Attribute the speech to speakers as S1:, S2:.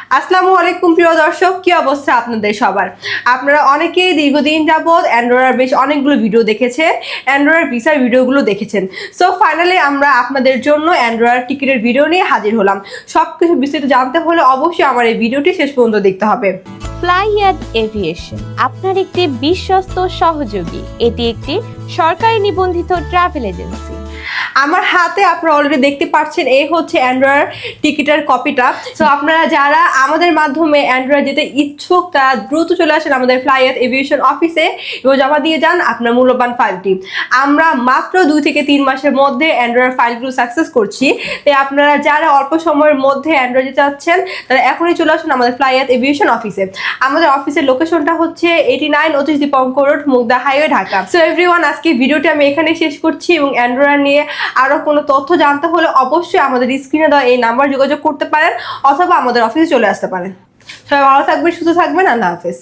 S1: আসসালামু আলাইকুম প্রিয় দর্শক, কি অবস্থা আপনাদের সবার? আপনারা অনেকেই দীর্ঘদিন যাবৎ অ্যান্ড্রয়েডের বেশ অনেকগুলো ভিডিও দেখেছেন, অ্যান্ড্রয়েড ভিসার ভিডিওগুলো দেখেছেন। সো ফাইনালি আমরা আপনাদের জন্য অ্যান্ড্রয়েড টিকিটের ভিডিও নিয়ে হাজির হলাম। সব কিছু বিস্তারিত জানতে হলে অবশ্যই আমার এই ভিডিওটি শেষ পর্যন্ত দেখতে হবে।
S2: ফ্লাইয়াদ এভিয়েশন আপনার একটি বিশ্বস্ত সহযোগী। এটি একটি সরকারি নিবন্ধিত ট্রাভেল এজেন্সি।
S1: আমার হাতে আপনারা অলরেডি দেখতে পাচ্ছেন, এই হচ্ছে অ্যান্ড্রয়েড টিকিটের কপিটা। সো আপনারা যারা আমাদের মাধ্যমে অ্যান্ড্রয়েড যেতে ইচ্ছুক তারা দ্রুত চলে আসেন আমাদের ফ্লাইয়াদ এভিয়েশন অফিসে এবং জমা দিয়ে যান আপনার মূল্যবান ফাইলটি। আমরা মাত্র 2 থেকে 3 মাসের মধ্যে অ্যান্ড্রয়েড ফাইলগুলো সাকসেস করছি। তাই আপনারা যারা অল্প সময়ের মধ্যে অ্যান্ড্রয়েড যেতে চাচ্ছেন তারা এখনই চলে আসুন আমাদের ফ্লাইয়াদ এভিয়েশন অফিসে। আমাদের অফিসের লোকেশনটা হচ্ছে 89 Atish Dipankar road, Mugda highway, Dhaka. So everyone, আজকে ভিডিওটি আমি এখানে শেষ করছি এবং অ্যান্ড্রয়েড নিয়ে আরো কোনো তথ্য জানতে হলে অবশ্যই আমাদের স্ক্রিনে দেওয়া এই নাম্বার যোগাযোগ করতে পারেন অথবা আমাদের অফিসে চলে আসতে পারেন। সবাই ভালো থাকবেন, সুস্থ থাকবেন। আল্লাহ হাফেজ।